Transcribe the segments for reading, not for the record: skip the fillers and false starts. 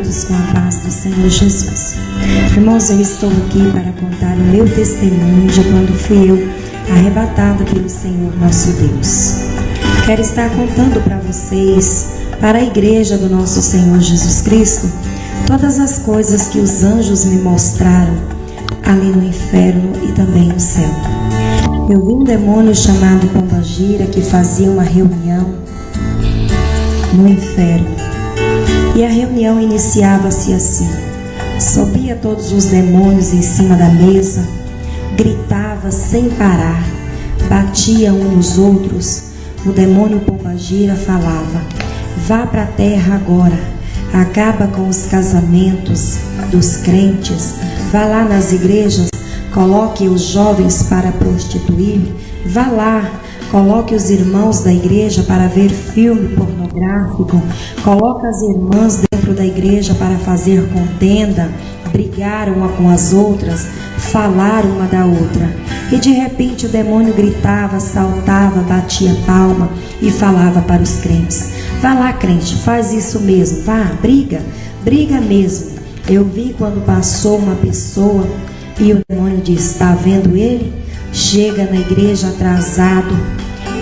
todos com a paz do Senhor Jesus. Irmãos, eu estou aqui para contar o meu testemunho de quando fui eu arrebatado pelo Senhor nosso Deus. Quero estar contando para vocês, para a igreja do nosso Senhor Jesus Cristo, todas as coisas que os anjos me mostraram ali no inferno e também no céu. Eu vi um demônio chamado Pombagira que fazia uma reunião no inferno. E a reunião iniciava-se assim: subia todos os demônios em cima da mesa, gritava sem parar, batia um nos outros. O demônio Pombagira falava: vá para a terra agora, acaba com os casamentos dos crentes, vá lá nas igrejas, coloque os jovens para prostituir, vá lá, coloque os irmãos da igreja para ver filme pornográfico, coloque as irmãs dentro da igreja para fazer contenda, brigar uma com as outras, falar uma da outra. E de repente o demônio gritava, saltava, batia palma e falava para os crentes: vá lá, crente, faz isso mesmo, vá, briga mesmo. Eu vi quando passou uma pessoa e o demônio disse: está vendo ele? Chega na igreja atrasado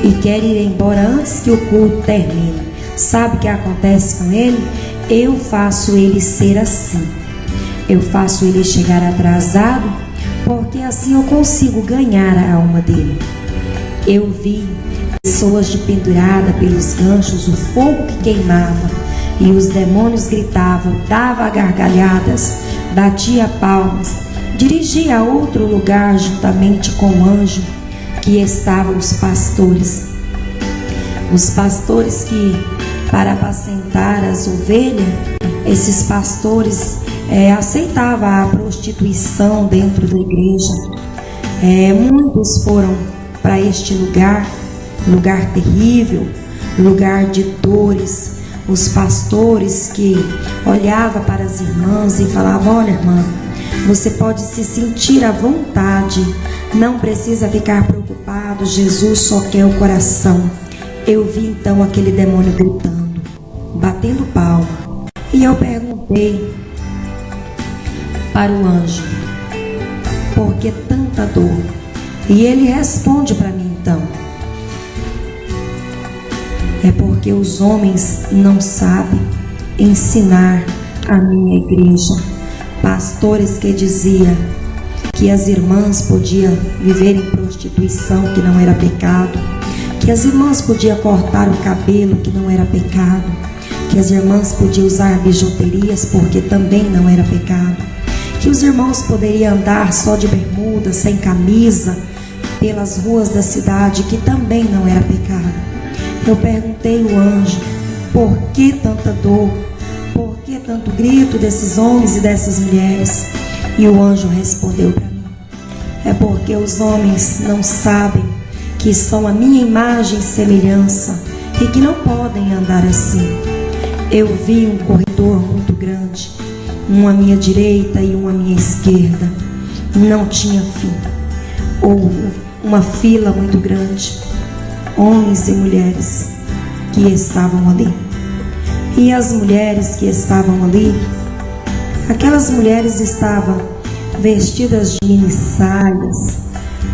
e quer ir embora antes que o culto termine. Sabe o que acontece com ele? Eu faço ele ser assim. Eu faço ele chegar atrasado, porque assim eu consigo ganhar a alma dele. Eu vi pessoas de pendurada pelos ganchos, o fogo que queimava, e os demônios gritavam, dava gargalhadas, batia palmas, dirigia a outro lugar juntamente com o anjo que estavam os pastores. Os pastores que, para apacentar as ovelhas, esses pastores aceitavam a prostituição dentro da igreja. Muitos foram para este lugar terrível, lugar de dores. Os pastores que olhavam para as irmãs e falavam: olha, irmã, você pode se sentir à vontade, não precisa ficar preocupado, Jesus só quer o coração. Eu vi então aquele demônio gritando, batendo palma, e eu perguntei para o anjo: por que tanta dor? E ele responde para mim então: é porque os homens não sabem ensinar a minha igreja. Pastores que diziam que as irmãs podiam viver em prostituição, que não era pecado, que as irmãs podiam cortar o cabelo, que não era pecado, que as irmãs podiam usar bijuterias, porque também não era pecado, que os irmãos poderiam andar só de bermuda, sem camisa, pelas ruas da cidade, que também não era pecado. Eu perguntei ao anjo: por que tanta dor? Por que tanto grito desses homens e dessas mulheres? E o anjo respondeu para mim: é porque os homens não sabem que são a minha imagem e semelhança e que não podem andar assim. Eu vi um corredor muito grande, um à minha direita e um à minha esquerda, não tinha fim. Houve uma fila muito grande, homens e mulheres que estavam ali. E as mulheres que estavam ali, aquelas mulheres estavam vestidas de mini saias,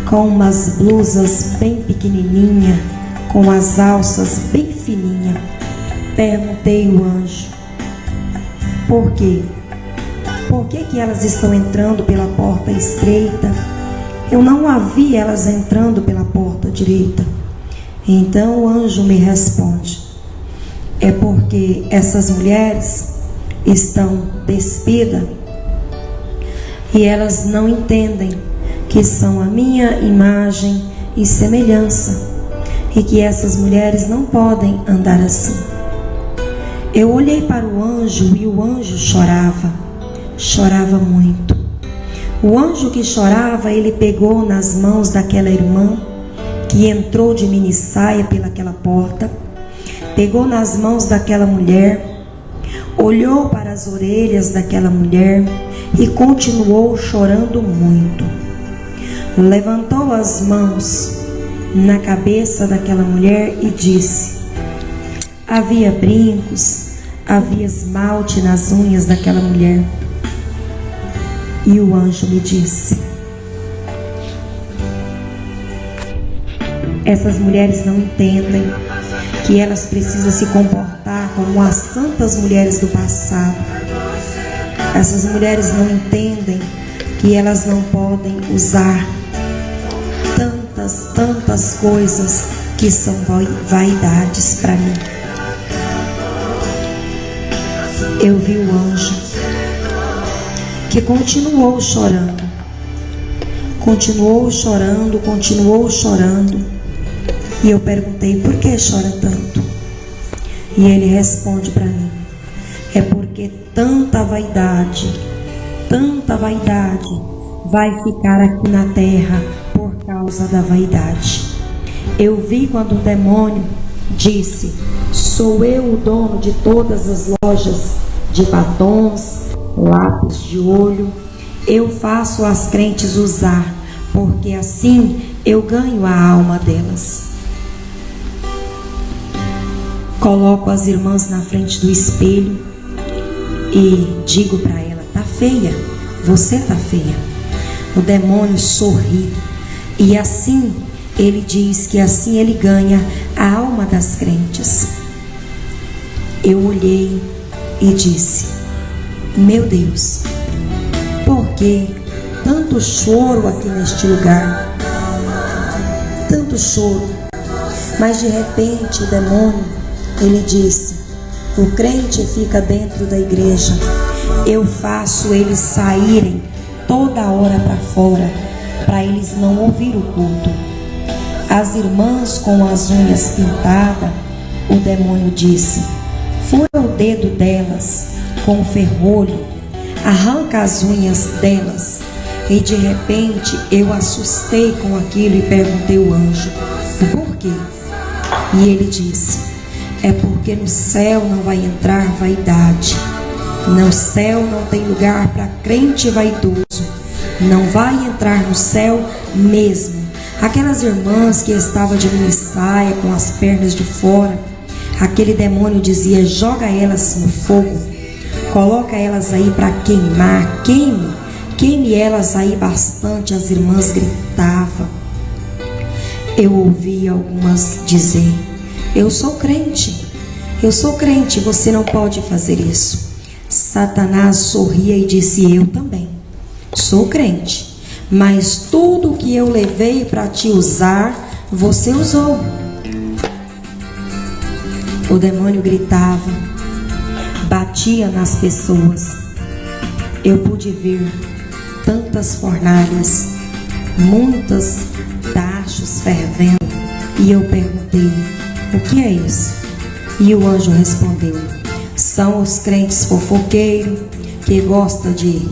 com umas blusas bem pequenininhas, com as alças bem fininhas. Perguntei ao anjo: por quê? Por que elas estão entrando pela porta estreita? Eu não a vi elas entrando pela porta direita. Então o anjo me responde: é porque essas mulheres estão despidas e elas não entendem que são a minha imagem e semelhança, e que essas mulheres não podem andar assim. Eu olhei para o anjo e o anjo chorava muito. O anjo que chorava, ele pegou nas mãos daquela irmã que entrou de mini saia pelaquela porta, pegou nas mãos daquela mulher, olhou para as orelhas daquela mulher e continuou chorando muito. Levantou as mãos na cabeça daquela mulher e disse: havia brincos, havia esmalte nas unhas daquela mulher. E o anjo me disse: essas mulheres não entendem que elas precisam se comportar como as santas mulheres do passado. Essas mulheres não entendem que elas não podem usar tantas coisas que são vaidades para mim. Eu vi o anjo que continuou chorando, e eu perguntei: por que chora tanto? E ele responde para mim: é porque tanta vaidade vai ficar aqui na terra por causa da vaidade. Eu vi quando o demônio disse: sou eu o dono de todas as lojas de batons, lápis de olho. Eu faço as crentes usar, porque assim eu ganho a alma delas. Coloco as irmãs na frente do espelho e digo para ela: tá feia, você tá feia. O demônio sorri e assim ele diz que assim ele ganha a alma das crentes. Eu olhei e disse: meu Deus, por que tanto choro aqui neste lugar? Tanto choro. Mas de repente o demônio, ele disse: o crente fica dentro da igreja, eu faço eles saírem toda hora para fora, para eles não ouvir o culto. As irmãs com as unhas pintadas, o demônio disse: fura o dedo delas com o ferrolho, arranca as unhas delas. E de repente eu assustei com aquilo e perguntei ao anjo: por quê? E ele disse: é porque no céu não vai entrar vaidade. No céu não tem lugar para crente vaidoso. Não vai entrar no céu mesmo. Aquelas irmãs que estavam de mini saia, com as pernas de fora, aquele demônio dizia: joga elas no fogo, coloca elas aí para queimar, queime elas aí bastante. As irmãs gritavam. Eu ouvi algumas dizer: eu sou crente, você não pode fazer isso. Satanás sorria e disse: eu também sou crente, mas tudo que eu levei para te usar, você usou. O demônio gritava, batia nas pessoas. Eu pude ver tantas fornalhas, muitos tachos fervendo, e eu perguntei: o que é isso? E o anjo respondeu: são os crentes fofoqueiros que gostam de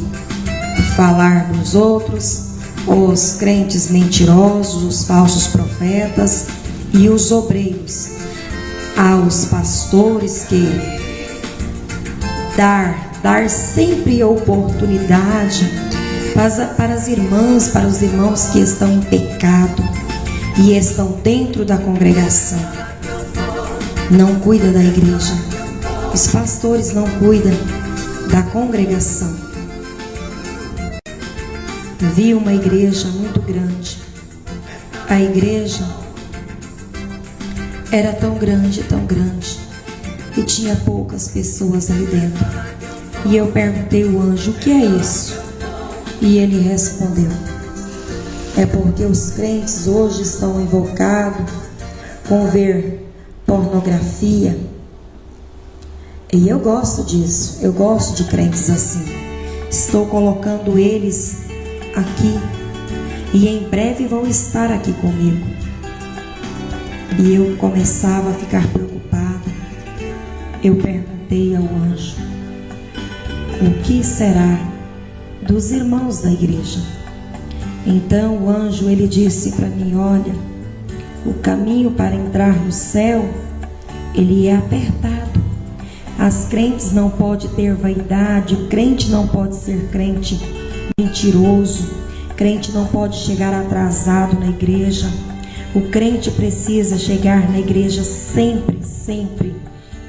falar dos outros, os crentes mentirosos, os falsos profetas e os obreiros, aos pastores que dar sempre oportunidade para as irmãs, para os irmãos que estão em pecado e estão dentro da congregação. Não cuida da igreja. Os pastores não cuidam da congregação. Vi uma igreja muito grande. A igreja era tão grande, e tinha poucas pessoas ali dentro. E eu perguntei ao anjo: o que é isso? E ele respondeu: é porque os crentes hoje estão invocados com ver pornografia. E eu gosto disso, eu gosto de crentes assim. Estou colocando eles aqui e em breve vão estar aqui comigo. E eu começava a ficar preocupada. Eu perguntei ao anjo: o que será dos irmãos da igreja? Então o anjo, ele disse para mim: olha, o caminho para entrar no céu, ele é apertado. As crentes não podem ter vaidade, o crente não pode ser crente mentiroso, crente não pode chegar atrasado na igreja. O crente precisa chegar na igreja sempre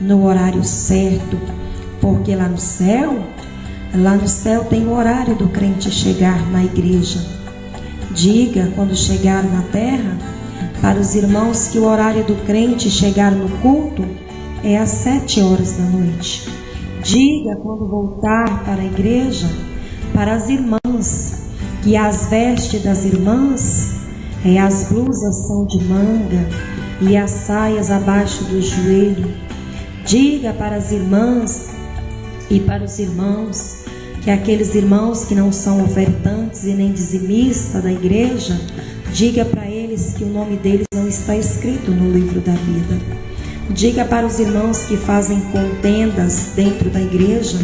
no horário certo, porque lá no céu tem o horário do crente chegar na igreja. Diga, quando chegar na terra, para os irmãos que o horário do crente chegar no culto é às 7 horas da noite. Diga, quando voltar para a igreja, para as irmãs, que as vestes das irmãs, as blusas são de manga e as saias abaixo do joelho. Diga para as irmãs e para os irmãos, que aqueles irmãos que não são ofertantes e nem dizimistas da igreja, diga para eles que o nome deles não está escrito no livro da vida. Diga para os irmãos que fazem contendas dentro da igreja,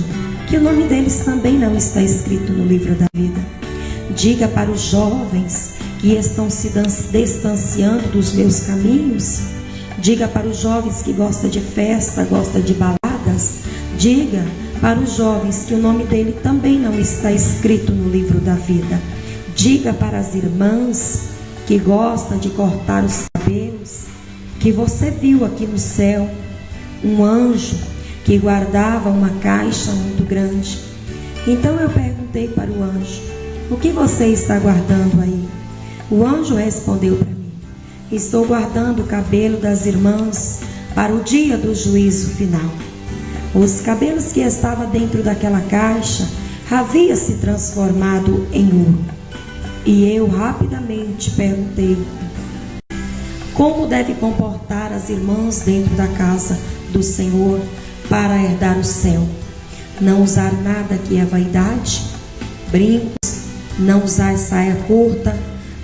que o nome deles também não está escrito no livro da vida. Diga para os jovens que estão se distanciando dos meus caminhos. Diga para os jovens que gostam de festa, gostam de baladas. Diga para os jovens que o nome dele também não está escrito no livro da vida. Diga para as irmãs que gostam de cortar os cabelos, que você viu aqui no céu um anjo que guardava uma caixa muito grande. Então eu perguntei para o anjo: o que você está guardando aí? O anjo respondeu para mim: estou guardando o cabelo das irmãs para o dia do juízo final. Os cabelos que estavam dentro daquela caixa haviam se transformado em ouro. E eu rapidamente perguntei: como deve comportar as irmãs dentro da casa do Senhor para herdar o céu? Não usar nada que é vaidade, brincos, não usar saia curta,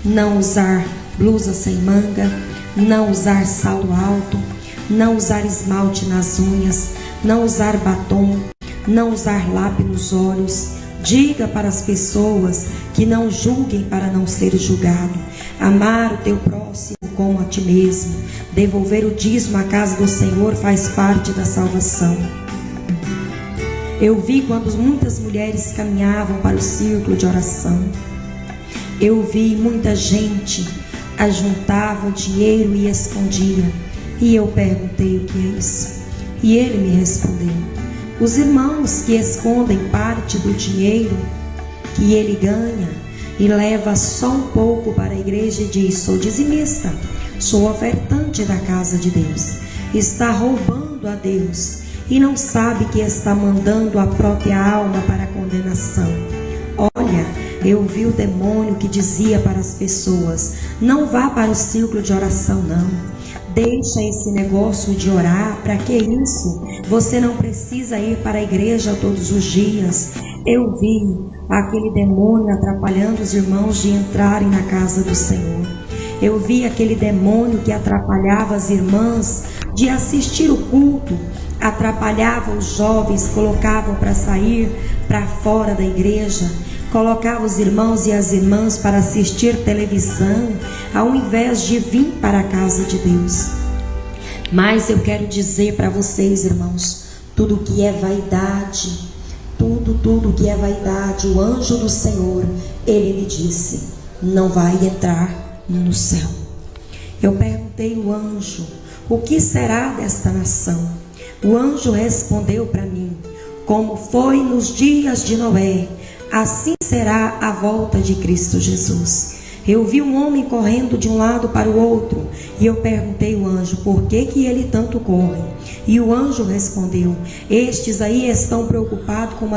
não usar blusa sem manga, não usar salto alto, não usar esmalte nas unhas, não usar batom, não usar lápis nos olhos. Diga para as pessoas que não julguem para não ser julgado. Amar o teu próximo como a ti mesmo. Devolver o dízimo à casa do Senhor faz parte da salvação. Eu vi quando muitas mulheres caminhavam para o círculo de oração. Eu vi muita gente ajuntava o dinheiro e escondia. E eu perguntei: o que é isso? E ele me respondeu: os irmãos que escondem parte do dinheiro que ele ganha e leva só um pouco para a igreja e diz: sou dizimista, sou ofertante da casa de Deus, está roubando a Deus e não sabe que está mandando a própria alma para a condenação. Olha, eu vi o demônio que dizia para as pessoas: não vá para o círculo de oração não. Deixa esse negócio de orar, para que isso? Você não precisa ir para a igreja todos os dias. Eu vi aquele demônio atrapalhando os irmãos de entrarem na casa do Senhor. Eu vi aquele demônio que atrapalhava as irmãs de assistir o culto, atrapalhava os jovens, colocavam para sair para fora da igreja, colocava os irmãos e as irmãs para assistir televisão, ao invés de vir para a casa de Deus. Mas eu quero dizer para vocês, irmãos, tudo que é vaidade, tudo que é vaidade, o anjo do Senhor, ele me disse: não vai entrar no céu. Eu perguntei ao anjo: o que será desta nação? O anjo respondeu para mim: como foi nos dias de Noé, assim será a volta de Cristo Jesus. Eu vi um homem correndo de um lado para o outro, e eu perguntei ao anjo: por que ele tanto corre? E o anjo respondeu: estes aí estão preocupados com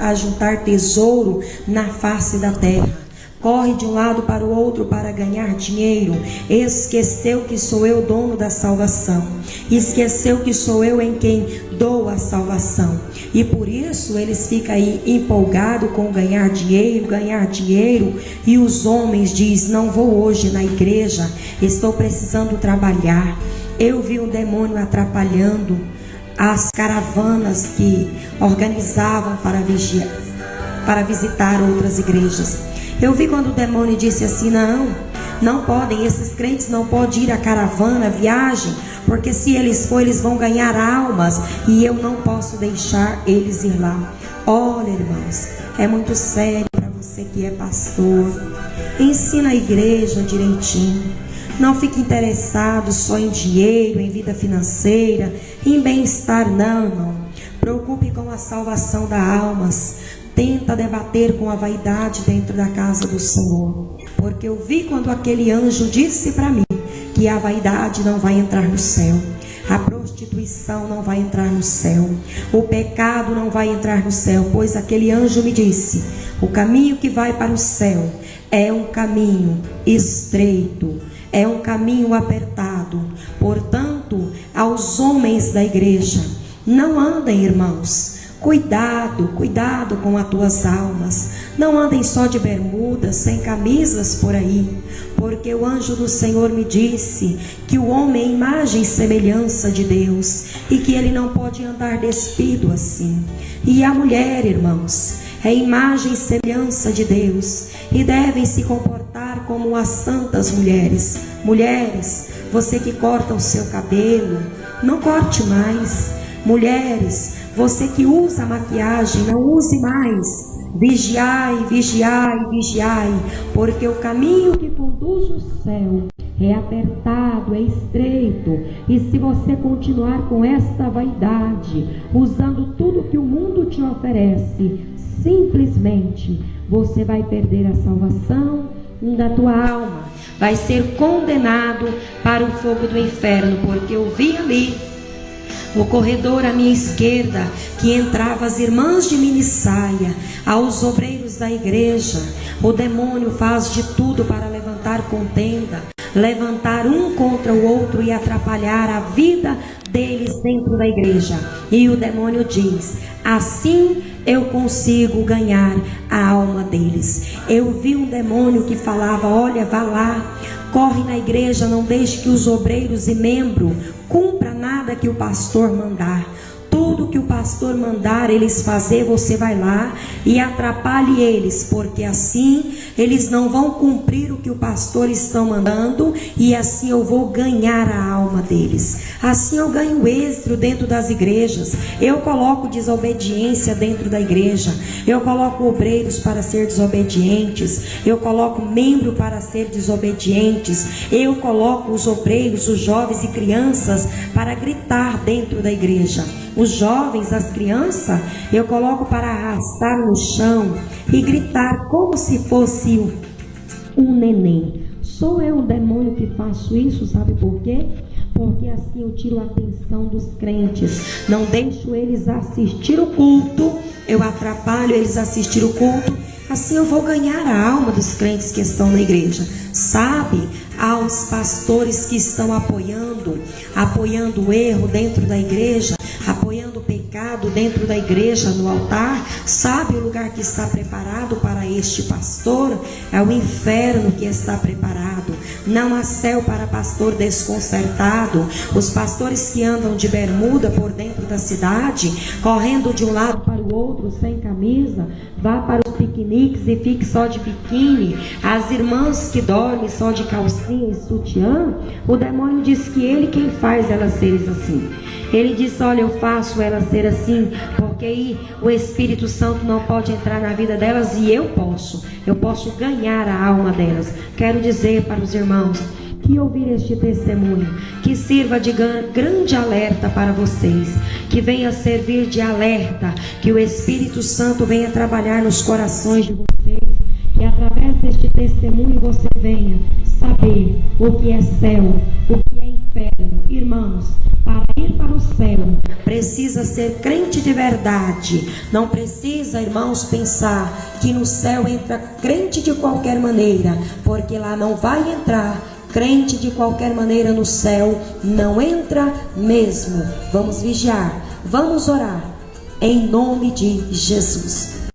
ajuntar tesouro na face da terra. Corre de um lado para o outro para ganhar dinheiro. Esqueceu que sou eu dono da salvação. Esqueceu que sou eu em quem dou a salvação. E por isso eles ficam aí empolgados com ganhar dinheiro. E os homens dizem: não vou hoje na igreja, estou precisando trabalhar. Eu vi um demônio atrapalhando as caravanas que organizavam para visitar outras igrejas. Eu vi quando o demônio disse assim: não podem, esses crentes não podem ir à caravana, viagem, porque se eles forem, eles vão ganhar almas, e eu não posso deixar eles ir lá. Olha, irmãos, é muito sério para você que é pastor. Ensina a igreja direitinho. Não fique interessado só em dinheiro, em vida financeira, em bem-estar, não, irmão. Preocupe com a salvação das almas. Tenta debater com a vaidade dentro da casa do Senhor. Porque eu vi quando aquele anjo disse para mim que a vaidade não vai entrar no céu. A prostituição não vai entrar no céu. O pecado não vai entrar no céu. Pois aquele anjo me disse: o caminho que vai para o céu é um caminho estreito, é um caminho apertado. Portanto, aos homens da igreja, não andem, irmãos. Cuidado com as tuas almas. Não andem só de bermudas, sem camisas por aí. Porque o anjo do Senhor me disse que o homem é imagem e semelhança de Deus, e que ele não pode andar despido assim. E a mulher, irmãos, é imagem e semelhança de Deus, e devem se comportar como as santas mulheres. Mulheres, você que corta o seu cabelo, não corte mais. Mulheres, você que usa maquiagem, não use mais. Vigiai, vigiai, vigiai, porque o caminho que conduz ao céu é apertado, é estreito. E se você continuar com esta vaidade, usando tudo que o mundo te oferece, simplesmente você vai perder a salvação da tua alma. Vai ser condenado para o fogo do inferno, porque eu vi ali no corredor à minha esquerda que entravam as irmãs de minissaia, aos obreiros da igreja. O demônio faz de tudo para levantar contenda, levantar um contra o outro e atrapalhar a vida deles dentro da igreja. E o demônio diz: assim eu consigo ganhar a alma deles. Eu vi um demônio que falava: olha, vá lá, corre na igreja, não deixe que os obreiros e membros cumpra nada que o pastor mandar. Tudo que o pastor mandar eles fazer, você vai lá e atrapalhe eles, porque assim eles não vão cumprir o que o pastor está mandando, e assim eu vou ganhar a alma deles. Assim eu ganho êxito dentro das igrejas. Eu coloco desobediência dentro da igreja. Eu coloco obreiros para ser desobedientes. Eu coloco membro para ser desobedientes. Eu coloco os obreiros, os jovens e crianças para gritar dentro da igreja. Os jovens, as crianças, eu coloco para arrastar no chão e gritar como se fosse um neném. Sou eu um demônio que faço isso, sabe por quê? Porque assim eu tiro a atenção dos crentes. Não deixo eles assistir o culto, eu atrapalho eles assistir o culto. Assim eu vou ganhar a alma dos crentes que estão na igreja. Sabe, aos pastores que estão apoiando o erro dentro da igreja, apoiando o pecado dentro da igreja, no altar. Sabe o lugar que está preparado para este pastor? É o inferno que está preparado. Não há céu para pastor desconcertado. Os pastores que andam de bermuda por dentro da cidade, correndo de um lado para o outro sem camisa, vá para os piqueniques e fique só de biquíni. As irmãs que dormem só de calcinha e sutiã, o demônio diz que ele quem faz elas serem assim. Ele diz: olha, eu faço elas ser assim, porque aí o Espírito Santo não pode entrar na vida delas, e eu posso ganhar a alma delas. Quero dizer para os irmãos que ouvir este testemunho, que sirva de grande alerta para vocês, que venha servir de alerta, que o Espírito Santo venha trabalhar nos corações de vocês, que através deste testemunho você venha saber o que é céu, o que é inferno. Irmãos, para ir para o céu precisa ser crente de verdade. Não precisa, irmãos, pensar que no céu entra crente de qualquer maneira, porque lá não vai entrar crente de qualquer maneira. No céu não entra mesmo. Vamos vigiar, vamos orar em nome de Jesus.